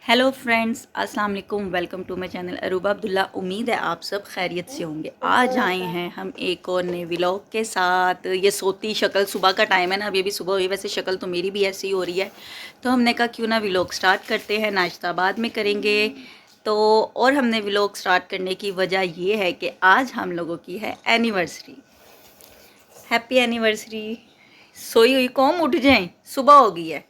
Hello friends, अस्सलाम वालेकुम। Welcome to my channel Aruba Abdullah. उम्मीद है आप सब खैरियत से होंगे। आज आए हैं हम एक और नए व्लॉग के साथ। ये सोती शक्ल, सुबह का टाइम है ना, अभी सुबह हुई, वैसे शक्ल तो मेरी भी ऐसी ही हो रही है। तो हमने कहा क्यों ना व्लॉग स्टार्ट करते हैं, नाश्ता बाद में करेंगे। तो और हमने व्लॉग स्टार्ट करने की वजह ये है कि आज हम लोगों की है एनिवर्सरी। Happy anniversary. सोई हुई कौम उठ जाए, सुबह हो गई है।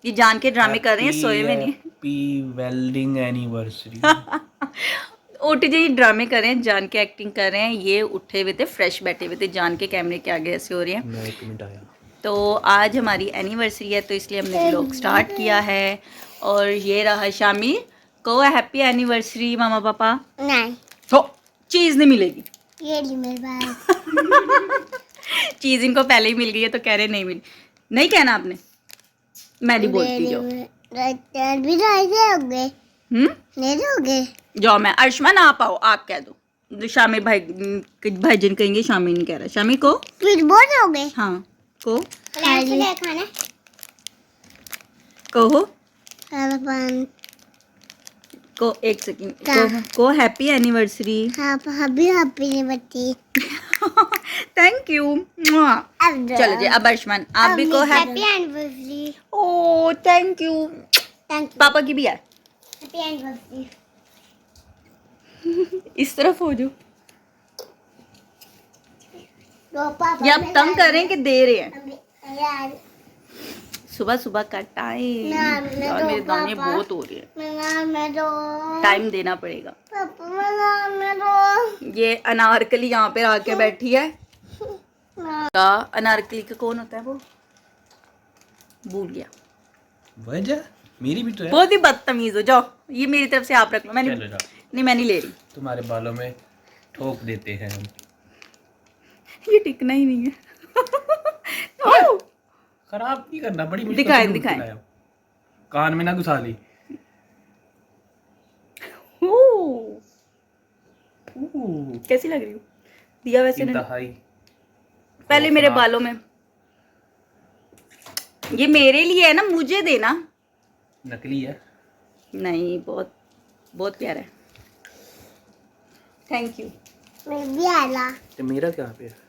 ये जान के ड्रामे कर रहे हैं, सोए में नहीं। Happy welding anniversary. उठ जी, ड्रामे कर रहे हैं, जान के एक्टिंग कर रहे हैं। ये उठे हुए थे, फ्रेश बैठे हुए थे, जान के कैमरे के आगे ऐसे हो रहे हैं। मैं 1 मिनट आया। तो आज हमारी एनिवर्सरी है, तो इसलिए हमने व्लॉग स्टार्ट किया है। और ये रहा शामी। कहो हैप्पी एनिवर्सरी मामा पापा। नहीं, तो चीज़ नहीं मिलेगी। ये नहीं मेरे पास। चीज़ इनको पहले ही मिल गई है, तो कह रहे नहीं मिली। नहीं कहना आपने, मैं नहीं बोलती। जो भी ऐसे हो गए, हम्म, नहीं हो गए। जाओ, मैं अर्शमान आप आओ, आप कह दो। शामी भाईजन कहेंगे, शामी नहीं कह रहा। शामी को फिर बहुत हो गए। हाँ को खाना कहो अपन को, एक सेकंड को हैप्पी एनिवर्सरी। आप हबी हबी ने बच्ची। Thank you. चलो जी, अब अर्शमान आप भी को happy anniversary. Oh thank you. Thank you. पापा की भी है। Happy anniversary. इस तरफ हो जो। तो पापा ये आप तंग कर रहे हैं कि दे रहे हैं? यार सुबह सुबह का टाइम, और मेरे दाने बहुत हो रहे हैं। मैं तो टाइम देना पड़ेगा। पापा मैं तो ये अनारकली यहाँ पे आके बैठी है। का अनारकली का कौन होता है वो? भूल गया। वजह मेरी भी तो है। बहुत ही बदतमीज हो। जाओ, ये मेरी तरफ से आप रख लो। मैंने चलो जाओ। नहीं, मैं नहीं ले रही। तुम्हारे बालों में ठोक देते हैं हम। ये टिकना ही नहीं है। खराब नहीं करना, बड़ी मुश्किल दिखाएं, से ढूंढ के दिखाएं। लाया। कान में ना घुसा ली। ओह, कैसी लग रही हो? दिया वैसे ने इंतहाई पहले मेरे खौफनाक। बालों में। ये मेरे लिए है ना, मुझे देना। नकली है। नहीं, बहुत बहुत प्यारा है। Thank you. मैं भी आला। तो मेरा क्या पे है?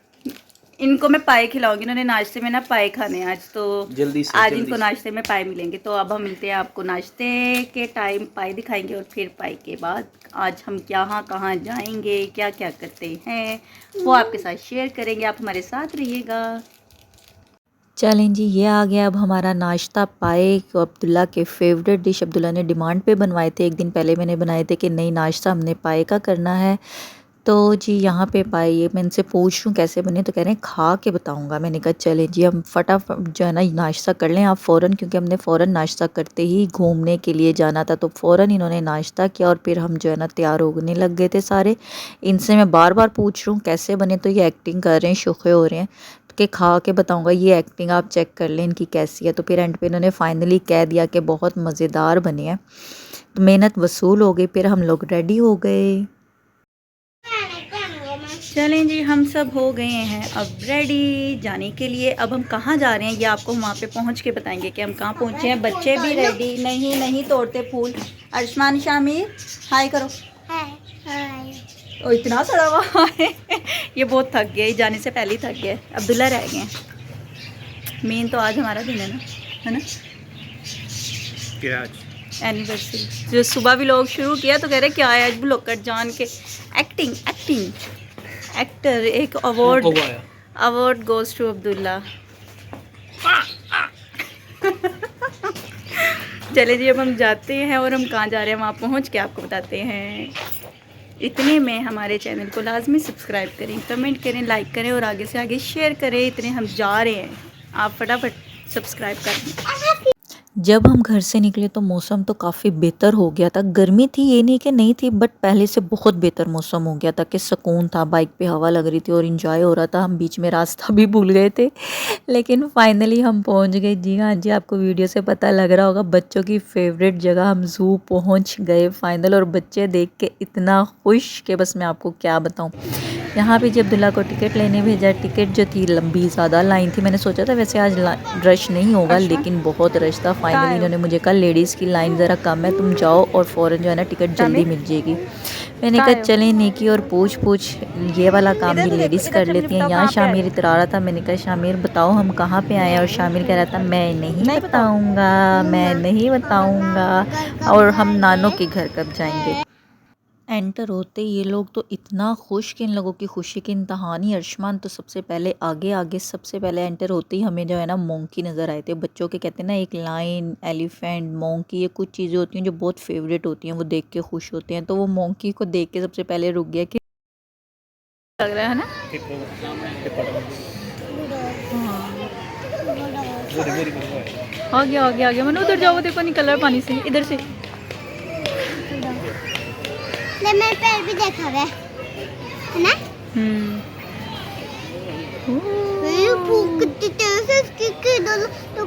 इनको मैं पाए खिलाऊंगी। इन्होंने नाश्ते में ना पाए खाने हैं आज, तो जल्दी से आज जल्दी इनको से। नाश्ते में पाए मिलेंगे। तो अब हम मिलते हैं आपको नाश्ते के टाइम। पाए दिखाएंगे और फिर पाए के बाद आज हम कहाँ जाएंगे, क्या क्या करते हैं, वो आपके साथ शेयर करेंगे। आप हमारे साथ रहिएगा। चलें जी, ये आ गया अब हमारा नाश्ता। पाए अब्दुल्ला के फेवरेट डिश, अब्दुल्ला ने डिमांड पे बनवाए थे। एक दिन पहले मैंने बनाए थे कि नहीं, नाश्ता हमने पाए का करना है। तो जी यहाँ पे पाए, ये मैं इनसे पूछ रही हूँ कैसे बने, तो कह रहे हैं खा के बताऊँगा। मैंने कहा चलें जी, हम फटाफट जो है ना नाश्ता कर लें आप फ़ौरन, क्योंकि हमने फ़ौरन नाश्ता करते ही घूमने के लिए जाना था। तो फ़ौरन इन्होंने नाश्ता किया और फिर हम जो है ना तैयार होने लग गए थे सारे। इनसे मैं बार बार पूछ रही हूँ कैसे बने, तो ये एक्टिंग कर रहे हैं, शुखे हो रहे हैं कि खा के बताऊंगा। ये एक्टिंग आप चेक कर लें इनकी कैसी है। तो फिर एंड पे इन्होंने फाइनली कह दिया कि बहुत मज़ेदार बने हैं। तो मेहनत वसूल हो गई। फिर हम लोग रेडी हो गए। चलें जी, हम सब हो गए हैं अब रेडी जाने के लिए। अब हम कहाँ जा रहे हैं ये आपको वहाँ पे पहुँच के बताएंगे कि हम कहाँ पहुँचे हैं। बच्चे भी रेडी। नहीं नहीं तोड़ते फूल। अर्शमान शामिर हाय करो। ओ इतना सड़ा हुआ है। ये बहुत थक गया, ये जाने से पहले ही थक गया। अब्दुल्ला रह गए हैं। मेन तो आज हमारा दिन है ना क्या? एनिवर्सरी। जो सुबह भी लोग शुरू किया तो कह रहे क्या है आज ब्लॉक कर जान के। Acting acting actor. एक अवार्ड गोज टू अब्दुल्ला। चले जी, अब हम जाते हैं और हम कहाँ जा रहे हैं वहाँ पहुँच के आपको बताते हैं। इतने में हमारे चैनल को लाजमी सब्सक्राइब करें, कमेंट करें, लाइक करें और आगे से आगे शेयर करें। इतने हम जा रहे हैं, आप फटाफट सब्सक्राइब कर दें। जब हम घर से निकले तो मौसम तो काफ़ी बेहतर हो गया था। गर्मी थी ये नहीं कि नहीं थी, बट पहले से बहुत बेहतर मौसम हो गया था कि सुकून था। बाइक पे हवा लग रही थी और इंजॉय हो रहा था। हम बीच में रास्ता भी भूल गए थे, लेकिन फाइनली हम पहुंच गए। जी हाँ जी, आपको वीडियो से पता लग रहा होगा, बच्चों की फेवरेट जगह हम ज़ू पहुंच गए फाइनल। और बच्चे देख के इतना खुश कि बस मैं आपको क्या बताऊँ। यहाँ पे जी अब्दुल्ला को टिकट लेने भेजा। टिकट जो थी लंबी ज़्यादा लाइन थी। मैंने सोचा था वैसे आज रश नहीं होगा, लेकिन बहुत रश था। फाइनली इन्होंने मुझे कहा लेडीज़ की लाइन ज़रा कम है, तुम जाओ और फ़ौरन जो है ना टिकट जल्दी मिल जाएगी। मैंने कहा चलें नेकी और पूछ ये वाला काम भी लेडीज़ कर लेती हैं। यहाँ शामिर इतरा रहा था। मैंने कहा शामिर बताओ हम कहाँ पे आए हैं, और शामिर कह रहा था मैं नहीं बताऊँगा, मैं नहीं बताऊँगा, और हम नानों के घर कब जाएंगे। एंटर होते ये लोग तो इतना खुश कि इन लोगों की खुशी की इंतहा नहीं। अर्शमान तो सबसे पहले आगे सबसे पहले एंटर होते ही हमें जो है ना मोंकी नज़र आए थे। बच्चों के कहते हैं ना एक लाइन, एलिफेंट, मोंकी, ये कुछ चीज़ें होती हैं जो बहुत फेवरेट होती हैं, वो देख के खुश होते हैं। तो वो मोंकी को देख के सबसे पहले रुक गया कि लग रहा है ना। हाँ आ गया मैंने उधर जाओ, देखो निकल रहा है पानी से, इधर से। मैंने पैर भी देखा है ना। ये भूख कितनी तेज है इसकी कि तो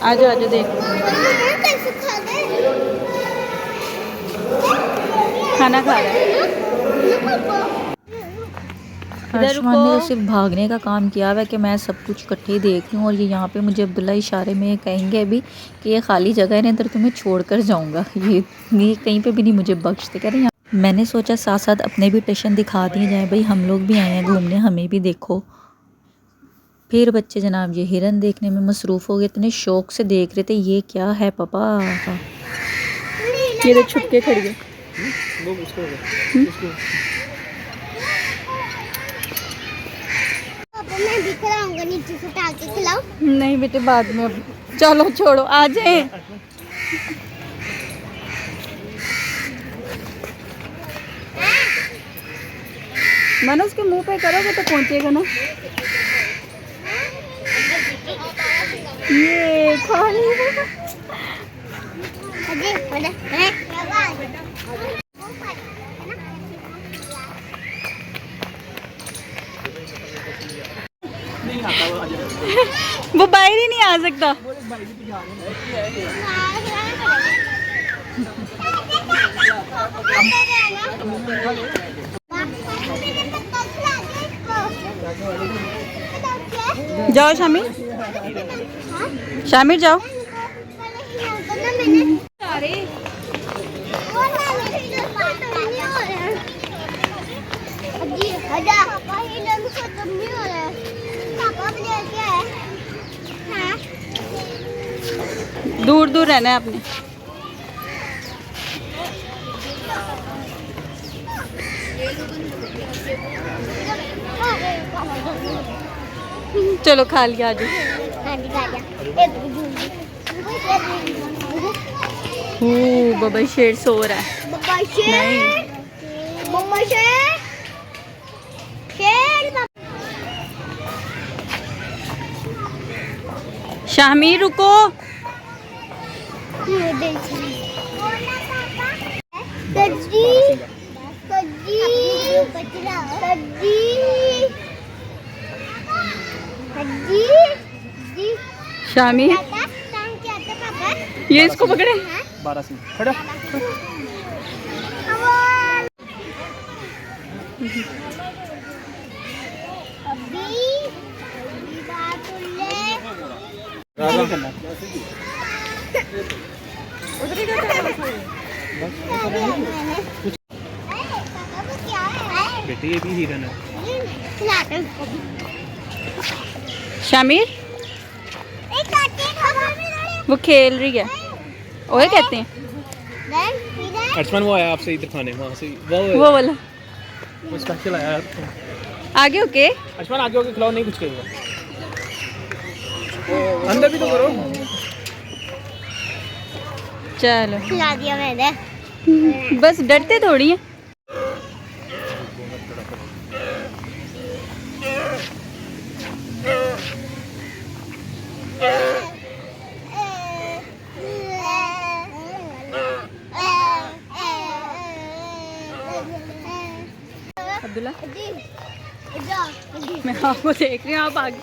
आजो देख कैसे खा गए। खाना खा रहा है। अर्शमान ने तो सिर्फ भागने का काम किया हुआ है कि मैं सब कुछ इकट्ठे ही देख रही हूँ। और ये यहाँ पे मुझे अब्दुल्ला इशारे में कहेंगे अभी कि ये खाली जगह है ना, इधर तुम्हें छोड़ कर जाऊँगा। ये कहीं पे भी नहीं मुझे बख्शते। कह रहे हैं मैंने सोचा साथ साथ अपने भी टशन दिखा दिए जाए, भाई हम लोग भी आए हैं घूमने, हमें भी देखो। फिर बच्चे जनाब ये हिरन देखने में मसरूफ़ हो गए, इतने शौक से देख रहे थे ये क्या है पापा। ये तो छुप के खड़ी है। मैं भी खिलाऊंगा, नीचे से उतार के खिलाओ। नहीं बेटे बाद में, चलो छोड़ो आ जाए। मैंने उसके मुंह पे करोगे तो पहुंचेगा ना। ये खाली वो बाहर ही नहीं आ सकता। जाओ शामिर, शामिर जाओ। दूर दूर रहना है आपने। चलो खा लिया आज। बाबा शेर सो रहा है। शामिर रुको। शामिर ये इसको पकड़े। 12 से खड़ा। बेटे ये भी हिरन है। शामिर वो खेल रही है, ओए कहते हैं। अर्शमान वो आया आपसे इधर खाने, वहाँ से वो वाला वो स्पेशल आया। आगे ओके। अर्शमान आगे होके खिलाओ, नहीं कुछ कहेगा। अंदर भी तो करो। चलो खिला दिया मैंने। बस डरते थोड़ी हैं। अब्दुल्ला मैं आपको देख रही हूँ, आप आगे।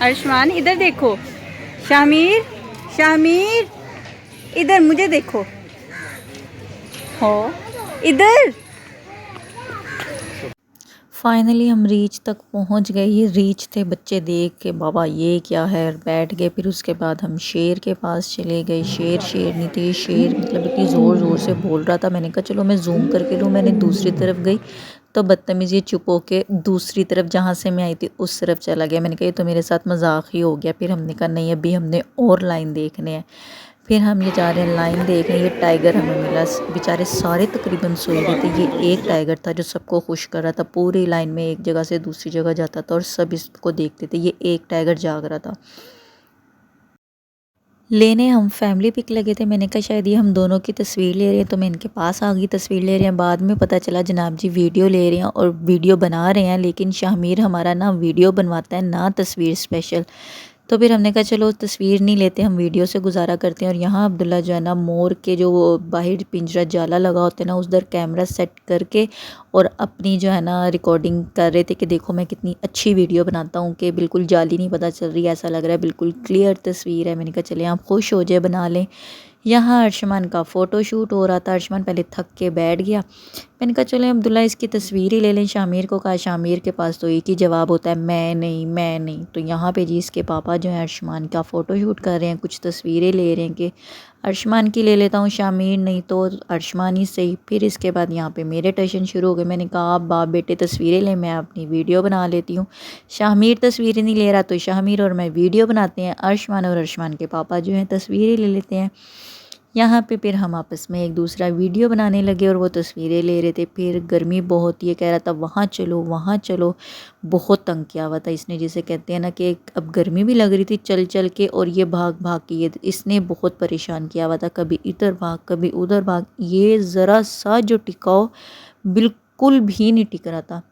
अर्शमान इधर देखो। शामिर शामिर इधर मुझे देखो, हो इधर। फाइनली हम रीच तक पहुंच गए। ये रीच थे, बच्चे देख के बाबा ये क्या है बैठ गए। फिर उसके बाद हम शेर के पास चले गए। शेर शेरनी थी। शेर मतलब इतनी ज़ोर ज़ोर से बोल रहा था। मैंने कहा चलो मैं जूम करके लूँ। मैंने दूसरी तरफ गई तो बदतमीज़ ये चुप होके दूसरी तरफ जहाँ से मैं आई थी उस तरफ चला गया। मैंने कहा ये तो मेरे साथ मजाक ही हो गया। फिर हमने कहा नहीं, अभी हमने और लाइन देखने हैं। फिर हम ये जा रहे हैं लाइन देखने। ये टाइगर हमें मिला। बेचारे सारे तकरीबन सोए हुए थे। ये एक टाइगर था जो सबको खुश कर रहा था। पूरी लाइन में एक जगह से दूसरी जगह जाता था और सब इसको देखते थे। ये एक टाइगर जाग रहा था। लेने हम फैमिली पिक लगे थे। मैंने कहा शायद ये हम दोनों की तस्वीर ले रहे हैं, तो मैं इनके पास आ गई तस्वीर ले रहे हैं। बाद में पता चला जनाब जी वीडियो ले रहे हैं और वीडियो बना रहे हैं। लेकिन शाहमीर हमारा ना वीडियो बनवाता है ना तस्वीर स्पेशल। तो फिर हमने कहा चलो तस्वीर नहीं लेते, हम वीडियो से गुजारा करते हैं। और यहाँ अब्दुल्ला जो है ना मोर के जो बाहर पिंजरा जाला लगा होता है ना उधर कैमरा सेट करके और अपनी जो है ना रिकॉर्डिंग कर रहे थे कि देखो मैं कितनी अच्छी वीडियो बनाता हूँ, कि बिल्कुल जाली नहीं पता चल रही, ऐसा लग रहा है बिल्कुल क्लियर तस्वीर है। मैंने कहा चले आप खुश हो जाए बना लें। यहाँ अर्शमान का फ़ोटो शूट हो रहा था। अर्शमान पहले थक के बैठ गया। मैंने कहा चलो अब्दुल्ला इसकी तस्वीर ही ले लें। शामिर को कहा, शामिर के पास तो एक ही जवाब होता है मैं नहीं मैं नहीं। तो यहाँ पे जी इसके पापा जो है अर्शमान का फ़ोटो शूट कर रहे हैं, कुछ तस्वीरें ले रहे हैं कि अर्शमान की ले लेता हूँ, शामिर नहीं तो अर्शमान ही सही। फिर इसके बाद यहाँ पे मेरे टशन शुरू हो गए। मैंने कहा आप बाप बेटे तस्वीरें लें, मैं अपनी वीडियो बना लेती हूँ। शामिर तस्वीरें नहीं ले रहा तो शामिर और मैं वीडियो बनाते हैं। अर्शमान और अर्शमान के पापा जो हैं तस्वीरें ले लेते हैं। यहाँ पे फिर हम आपस में एक दूसरा वीडियो बनाने लगे और वो तस्वीरें ले रहे थे। फिर गर्मी बहुत, ये कह रहा था वहाँ चलो वहाँ चलो। बहुत तंग किया हुआ था इसने, जिसे कहते हैं ना कि अब गर्मी भी लग रही थी चल चल के और ये भाग भाग के ये इसने बहुत परेशान किया हुआ था। कभी इधर भाग कभी उधर भाग। ये ज़रा सा जो टिकाओ बिल्कुल भी नहीं टिक रहा था।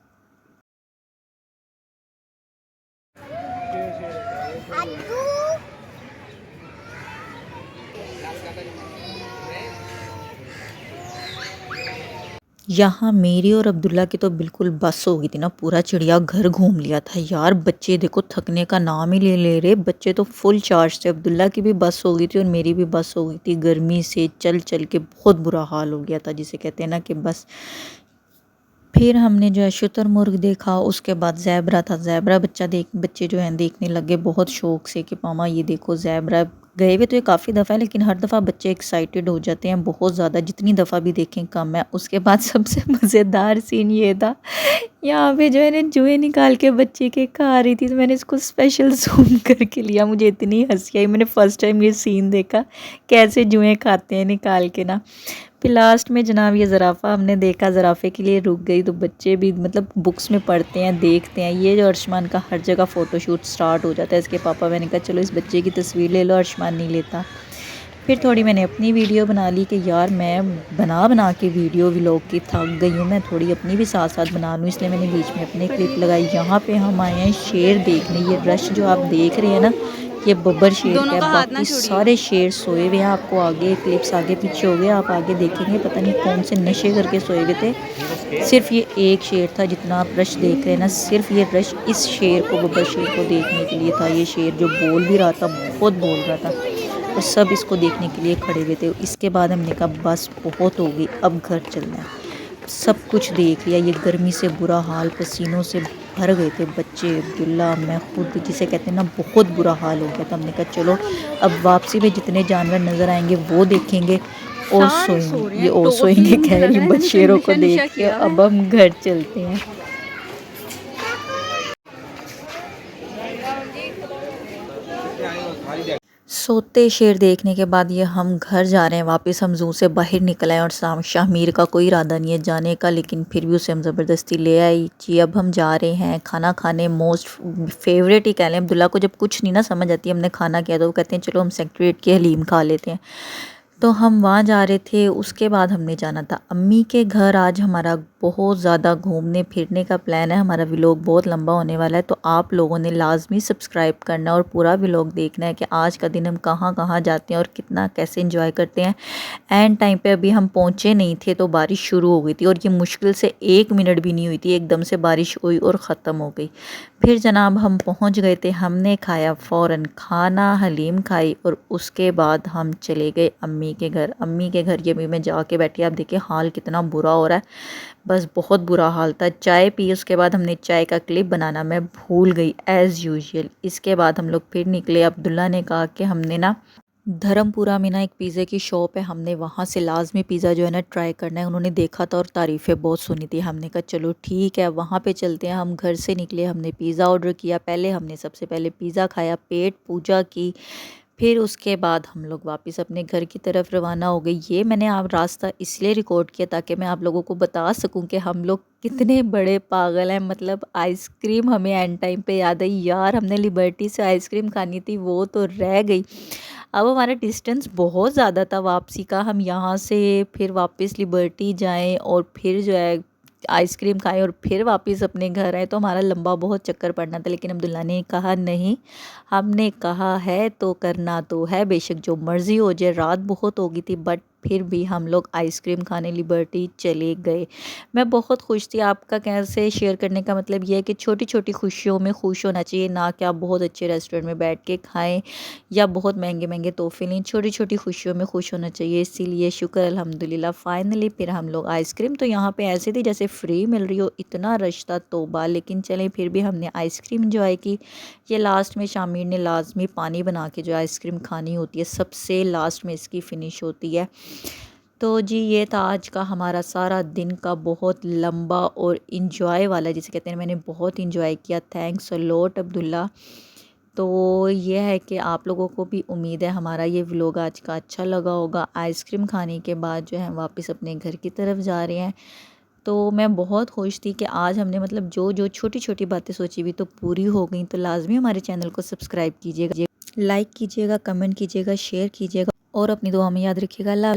यहाँ मेरी और अब्दुल्ला की तो बिल्कुल बस हो गई थी ना, पूरा चिड़िया घर घूम लिया था यार। बच्चे देखो थकने का नाम ही ले रहे। बच्चे तो फुल चार्ज थे। अब्दुल्ला की भी बस हो गई थी और मेरी भी बस हो गई थी। गर्मी से चल चल के बहुत बुरा हाल हो गया था, जिसे कहते हैं ना कि बस। फिर हमने जो है शुतुरमुर्ग देखा। उसके बाद ज़ेबरा था। ज़ेबरा बच्चे जो हैं देखने लगे बहुत शौक़ से कि मामा ये देखो ज़ेबरा। गए हुए तो ये काफ़ी दफ़ा है लेकिन हर दफ़ा बच्चे एक्साइटेड हो जाते हैं बहुत ज़्यादा, जितनी दफ़ा भी देखें कम है। उसके बाद सबसे मज़ेदार सीन ये था, यहाँ पे जो है ना जुए निकाल के बच्चे के खा रही थी, तो मैंने इसको स्पेशल जूम करके लिया। मुझे इतनी हंसी आई, मैंने फ़र्स्ट टाइम ये सीन देखा कैसे जुए खाते हैं निकाल के ना। फिर लास्ट में जनाब ये ज़राफ़ा हमने देखा, ज़राफ़े के लिए रुक गई। तो बच्चे भी मतलब बुक्स में पढ़ते हैं देखते हैं। ये जो अर्शमान का हर जगह फ़ोटोशूट स्टार्ट हो जाता है। इसके पापा, मैंने कहा चलो इस बच्चे की तस्वीर ले लो, अर्शमान नहीं लेता। फिर थोड़ी मैंने अपनी वीडियो बना ली कि यार मैं बना के वीडियो व्लॉग की थक गई हूँ, मैं थोड़ी अपनी भी साथ साथ बना लूँ, इसलिए मैंने बीच में अपने क्लिप लगाई। यहाँ पे हम आए हैं शेर देखने। ये रश जो आप देख रहे हैं ना, ये बब्बर शेर का है। बाकी सारे शेर सोए हुए हैं। आपको आगे क्लिप्स आगे पीछे हो गए, आप आगे देखेंगे पता नहीं कौन से नशे करके सोए हुए थे। सिर्फ ये एक शेर था, जितना आप रश देख रहे हैं ना, सिर्फ ये रश इस शेर को, बब्बर शेर को देखने के लिए था। ये शेर जो बोल भी रहा था, बहुत बोल रहा था, और सब इसको देखने के लिए खड़े हुए थे। इसके बाद हमने कहा बस बहुत हो गई, अब घर चलना है। सब कुछ देख लिया। ये गर्मी से बुरा हाल, पसीनों से भर गए थे बच्चे, अब्दुल्ला, मैं खुद, जिसे कहते हैं ना बहुत बुरा हाल हो गया था। हमने कहा चलो अब वापसी में जितने जानवर नज़र आएंगे वो देखेंगे और सोएंगे। ये और सोएंगे कह रही बच शेरों को देख के। अब हम घर चलते हैं। सोते शेर देखने के बाद ये हम घर जा रहे हैं वापस। हम जू से बाहर निकल आए और शाहमीर का कोई इरादा नहीं है जाने का, लेकिन फिर भी उसे हम ज़बरदस्ती ले आई जी। अब हम जा रहे हैं खाना खाने। मोस्ट फेवरेट ही कह लें। अब्दुल्ला को जब कुछ नहीं ना समझ आती, हमने खाना किया तो वो कहते हैं चलो हम सेक्रेट के हलीम खा लेते हैं। तो हम वहाँ जा रहे थे। उसके बाद हमने जाना था अम्मी के घर। आज हमारा बहुत ज़्यादा घूमने फिरने का प्लान है। हमारा व्लॉग बहुत लंबा होने वाला है, तो आप लोगों ने लाजमी सब्सक्राइब करना और पूरा व्लॉग देखना है कि आज का दिन हम कहाँ कहाँ जाते हैं और कितना कैसे इंजॉय करते हैं। एंड टाइम पे अभी हम पहुँचे नहीं थे तो बारिश शुरू हो गई थी, और ये मुश्किल से 1 मिनट भी नहीं हुई थी, एकदम से बारिश हुई और ख़त्म हो गई। फिर जनाब हम पहुंच गए थे, हमने खाया फ़ौरन खाना, हलीम खाई, और उसके बाद हम चले गए अम्मी के घर। अम्मी के घर ये भी मैं जाके बैठी, आप देखिए हाल कितना बुरा हो रहा है, बस बहुत बुरा हाल था। चाय पी, उसके बाद हमने चाय का क्लिप बनाना मैं भूल गई एज़ यूजुअल। इसके बाद हम लोग फिर निकले। अब्दुल्ला ने कहा कि हमने ना धर्मपुरा में ना एक पिज़्ज़े की शॉप है, हमने वहाँ से लाज़मी पिज़्ज़ा जो है ना ट्राई करना है। उन्होंने देखा था और तारीफ़ें बहुत सुनी थी, हमने कहा चलो ठीक है वहाँ पे चलते हैं। हम घर से निकले, हमने पिज़्ज़ा ऑर्डर किया। हमने सबसे पहले पिज़्ज़ा खाया, पेट पूजा की, फिर उसके बाद हम लोग वापस अपने घर की तरफ रवाना हो गए। ये मैंने आप रास्ता इसलिए रिकॉर्ड किया ताकि मैं आप लोगों को बता सकूं कि हम लोग कितने बड़े पागल हैं। मतलब आइसक्रीम हमें एंड टाइम पे याद आई, यार हमने लिबर्टी से आइसक्रीम खानी थी, वो तो रह गई। अब हमारा डिस्टेंस बहुत ज़्यादा था वापसी का, हम यहाँ से फिर वापस लिबर्टी जाएं और फिर जो है आइसक्रीम खाएं और फिर वापस अपने घर आए, तो हमारा लंबा बहुत चक्कर पड़ना था। लेकिन अब्दुल्ला ने कहा नहीं, हमने कहा है तो करना तो है, बेशक जो मर्ज़ी हो जाए। रात बहुत हो गई थी बट फिर भी हम लोग आइसक्रीम खाने लिबर्टी चले गए। मैं बहुत खुश थी। आपका कैसे शेयर करने का मतलब ये है कि छोटी छोटी खुशियों में खुश होना चाहिए, ना कि आप बहुत अच्छे रेस्टोरेंट में बैठ के खाएं या बहुत महंगे महंगे तोहफे लें। छोटी छोटी खुशियों में खुश होना चाहिए, इसीलिए शुक्र अल्हम्दुलिल्लाह। फाइनली फिर हम लोग आइसक्रीम तो यहाँ पे ऐसे थी जैसे फ्री मिल रही हो, इतना रश था तौबा। लेकिन चलें फिर भी हमने आइसक्रीम इंजॉय की। ये लास्ट में शामिर ने लाजमी पानी बना के जो आइसक्रीम खानी होती है, सबसे लास्ट में इसकी फ़िनिश होती है। तो जी ये था आज का हमारा सारा दिन का बहुत लंबा और इन्जॉय वाला, जिसे कहते हैं, मैंने बहुत इन्जॉय किया। Thanks a lot Abdullah. तो ये है कि आप लोगों को भी उम्मीद है हमारा ये व्लॉग आज का अच्छा लगा होगा। आइसक्रीम खाने के बाद जो है वापस अपने घर की तरफ जा रहे हैं। तो मैं बहुत खुश थी कि आज हमने मतलब जो जो छोटी छोटी बातें सोची हुई तो पूरी हो गई। तो लाजमी हमारे चैनल को सब्सक्राइब कीजिएगा, लाइक कीजिएगा, कमेंट कीजिएगा, शेयर कीजिएगा और अपनी दुआ में याद रखिएगा। अल्लाह